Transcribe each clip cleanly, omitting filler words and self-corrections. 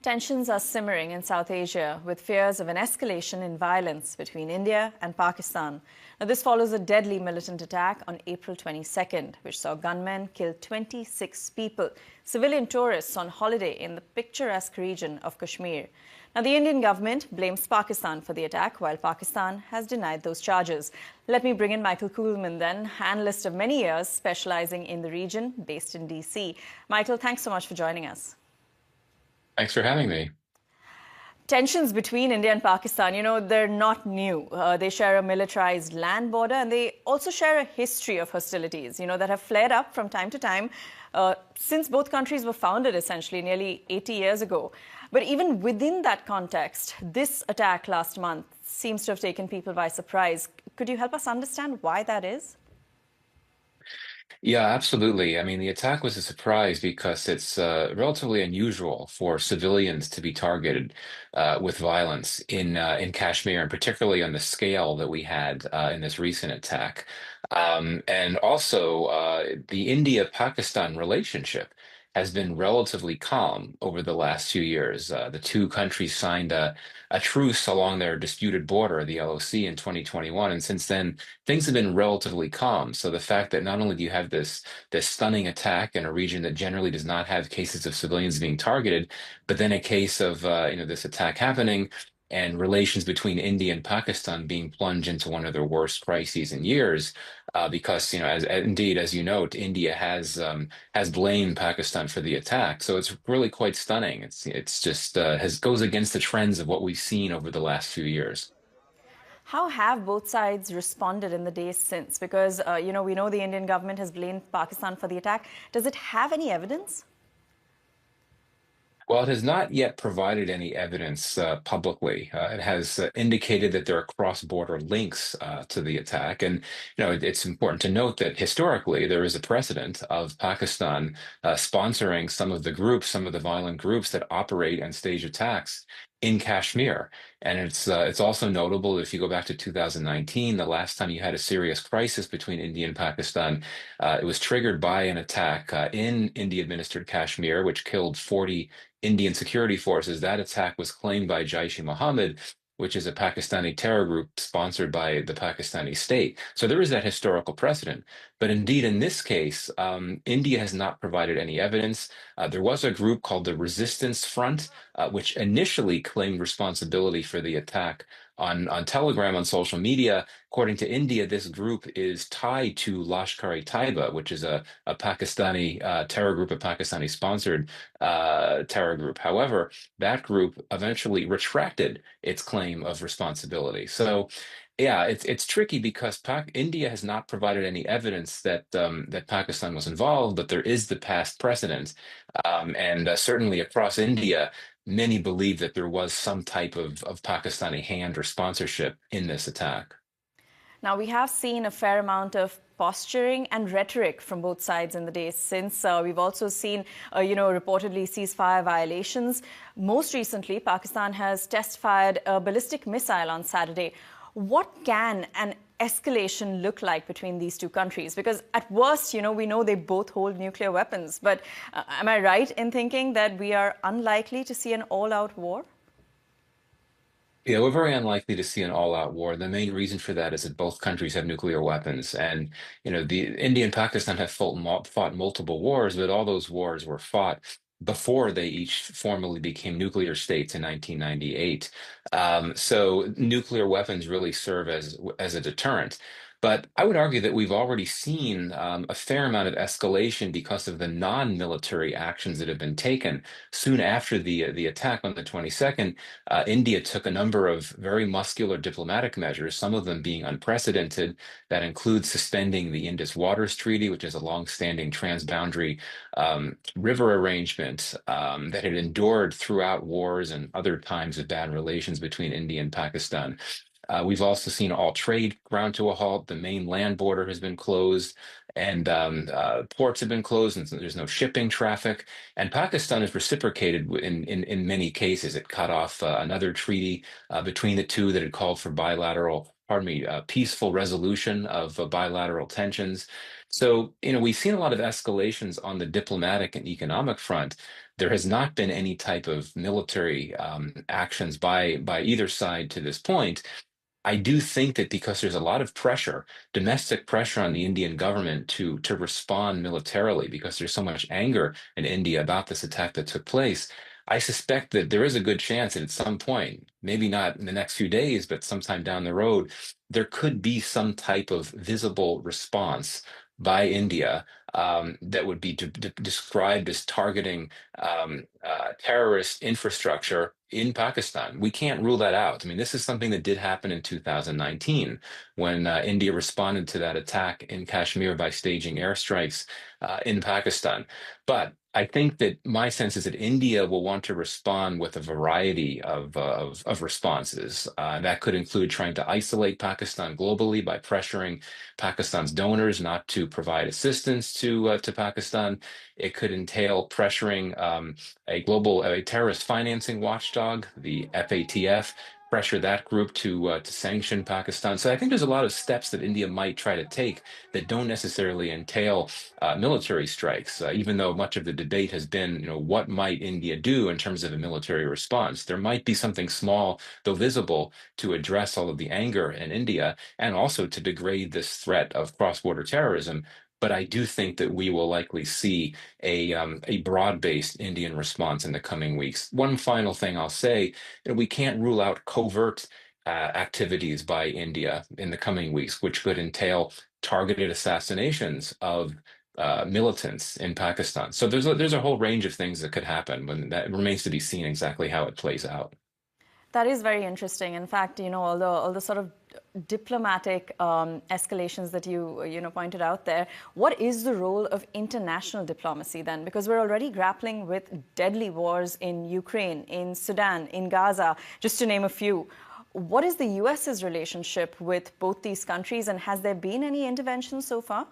Tensions are simmering in South Asia with fears of an escalation in violence between India and Pakistan. Now, this follows a deadly militant attack on April 22nd, which saw gunmen kill 26 people, civilian tourists on holiday in the picturesque region of Kashmir. Now, the Indian government blames Pakistan for the attack, while Pakistan has denied those charges. Let me bring in Michael Kuhlman then, analyst of many years specializing in the region, based in DC. Michael, thanks so much for joining us. Thanks for having me. Tensions between India and Pakistan, they're not new. They share a militarized land border, and they also share a history of hostilities, that have flared up from time to time since both countries were founded, essentially, nearly 80 years ago. But even within that context, this attack last month seems to have taken people by surprise. Could you help us understand why that is? Yeah, absolutely. I mean, the attack was a surprise because it's relatively unusual for civilians to be targeted with violence in Kashmir, and particularly on the scale that we had in this recent attack. And also, the India-Pakistan relationship has been relatively calm over the last few years. The two countries signed a truce along their disputed border, the LOC, in 2021, and since then things have been relatively calm. So the fact that not only do you have this stunning attack in a region that generally does not have cases of civilians being targeted, but then a case of this attack happening and relations between India and Pakistan being plunged into one of their worst crises in years, because as you note, India has blamed Pakistan for the attack. So it's really quite stunning. It's just has goes against the trends of what we've seen over the last few years. How have both sides responded in the days since? Because, we know the Indian government has blamed Pakistan for the attack. Does it have any evidence? Well, it has not yet provided any evidence publicly. It has indicated that there are cross-border links to the attack, and it's important to note that historically there is a precedent of Pakistan sponsoring some of the groups, some of the violent groups that operate and stage attacks in Kashmir. And it's also notable if you go back to 2019, the last time you had a serious crisis between India and Pakistan, it was triggered by an attack in India-administered Kashmir, which killed 40 Indian security forces. That attack was claimed by Jaish-e-Mohammed, which is a Pakistani terror group sponsored by the Pakistani state. So there is that historical precedent. But indeed, in this case, India has not provided any evidence. There was a group called the Resistance Front, which initially claimed responsibility for the attack on Telegram, on social media. According to India, this group is tied to Lashkar-e-Taiba, which is a Pakistani terror group, a Pakistani-sponsored terror group. However, that group eventually retracted its claim of responsibility. So, yeah, it's tricky because India has not provided any evidence that Pakistan was involved, but there is the past precedent, and certainly across India, many believe that there was some type of Pakistani hand or sponsorship in this attack. Now, we have seen a fair amount of posturing and rhetoric from both sides in the days since. We've also seen, reportedly ceasefire violations. Most recently, Pakistan has test-fired a ballistic missile on Saturday. What can an escalation look like between these two countries? Because at worst, we know they both hold nuclear weapons. But am I right in thinking that we are unlikely to see an all-out war? Yeah, we're very unlikely to see an all-out war. The main reason for that is that both countries have nuclear weapons, and the India and Pakistan have fought multiple wars, but all those wars were fought before they each formally became nuclear states in 1998. So nuclear weapons really serve as a deterrent. But I would argue that we've already seen a fair amount of escalation because of the non-military actions that have been taken. Soon after the attack on the 22nd, India took a number of very muscular diplomatic measures, some of them being unprecedented. That includes suspending the Indus Water Treaty, which is a long-standing transboundary river arrangement that had endured throughout wars and other times of bad relations between India and Pakistan. We've also seen all trade ground to a halt. The main land border has been closed, and ports have been closed, and so there's no shipping traffic. And Pakistan has reciprocated in many cases. It cut off another treaty between the two that had called for peaceful resolution of bilateral tensions. So, we've seen a lot of escalations on the diplomatic and economic front, there has not been any type of military actions by either side to this point. I do think that because there's a lot of pressure, domestic pressure on the Indian government to respond militarily, because there's so much anger in India about this attack that took place, I suspect that there is a good chance that at some point, maybe not in the next few days, but sometime down the road, there could be some type of visible response by India that would be described as targeting terrorist infrastructure in Pakistan. We can't rule that out. I mean, this is something that did happen in 2019 when India responded to that attack in Kashmir by staging airstrikes in Pakistan. But I think that my sense is that India will want to respond with a variety of responses. That could include trying to isolate Pakistan globally by pressuring Pakistan's donors not to provide assistance to Pakistan. It could entail pressuring a terrorist financing watchdog, the FATF, pressure that group to sanction Pakistan. So I think there's a lot of steps that India might try to take that don't necessarily entail military strikes. Even though much of the debate has been, what might India do in terms of a military response? There might be something small, though visible, to address all of the anger in India and also to degrade this threat of cross-border terrorism. But I do think that we will likely see a broad-based Indian response in the coming weeks. One final thing I'll say, we can't rule out covert activities by India in the coming weeks, which could entail targeted assassinations of militants in Pakistan. So there's a whole range of things that could happen, but that remains to be seen exactly how it plays out. That is very interesting. In fact, all the sort of diplomatic escalations that you pointed out there, what is the role of international diplomacy then? Because we're already grappling with deadly wars in Ukraine, in Sudan, in Gaza, just to name a few. What is the US's relationship with both these countries, and has there been any intervention so far?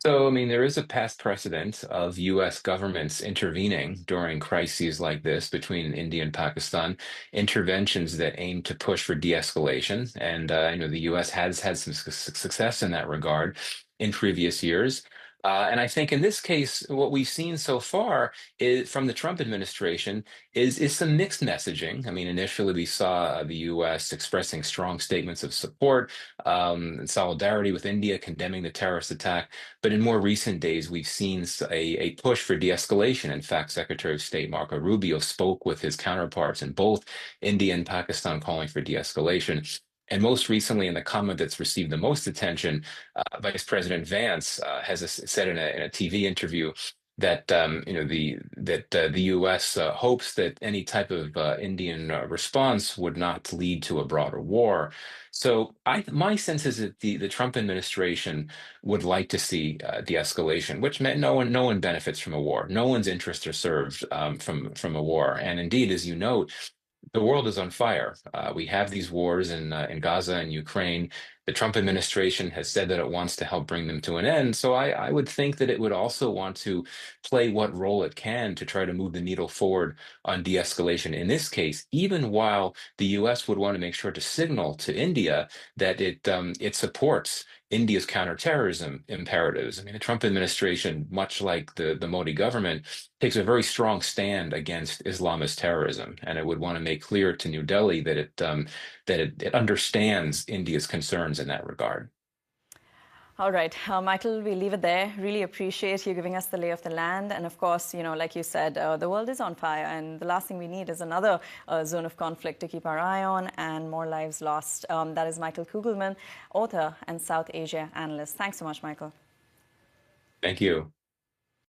So, I mean, there is a past precedent of U.S. governments intervening during crises like this between India and Pakistan, interventions that aim to push for de-escalation. And, the U.S. has had some success in that regard in previous years. And I think in this case, what we've seen so far is from the Trump administration is some mixed messaging. I mean, initially we saw the U.S. expressing strong statements of support and solidarity with India, condemning the terrorist attack. But in more recent days, we've seen a push for de-escalation. In fact, Secretary of State Marco Rubio spoke with his counterparts in both India and Pakistan calling for de-escalation. And most recently, in the comment that's received the most attention, Vice President Vance has said in a TV interview that the U.S. Hopes that any type of Indian response would not lead to a broader war. So my sense is that the Trump administration would like to see de-escalation, which meant no one benefits from a war. No one's interests are served from a war. And indeed, as you note, the world is on fire. We have these wars in Gaza and Ukraine. The Trump administration has said that it wants to help bring them to an end. So I would think that it would also want to play what role it can to try to move the needle forward on de-escalation. In this case, even while the U.S. would want to make sure to signal to India that it supports India's counterterrorism imperatives. I mean, the Trump administration, much like the Modi government, takes a very strong stand against Islamist terrorism, and it would want to make clear to New Delhi that it understands India's concerns in that regard. All right, Michael, we leave it there. Really appreciate you giving us the lay of the land. And of course, like you said, the world is on fire. And the last thing we need is another zone of conflict to keep our eye on and more lives lost. That is Michael Kugelman, author and South Asia analyst. Thanks so much, Michael. Thank you.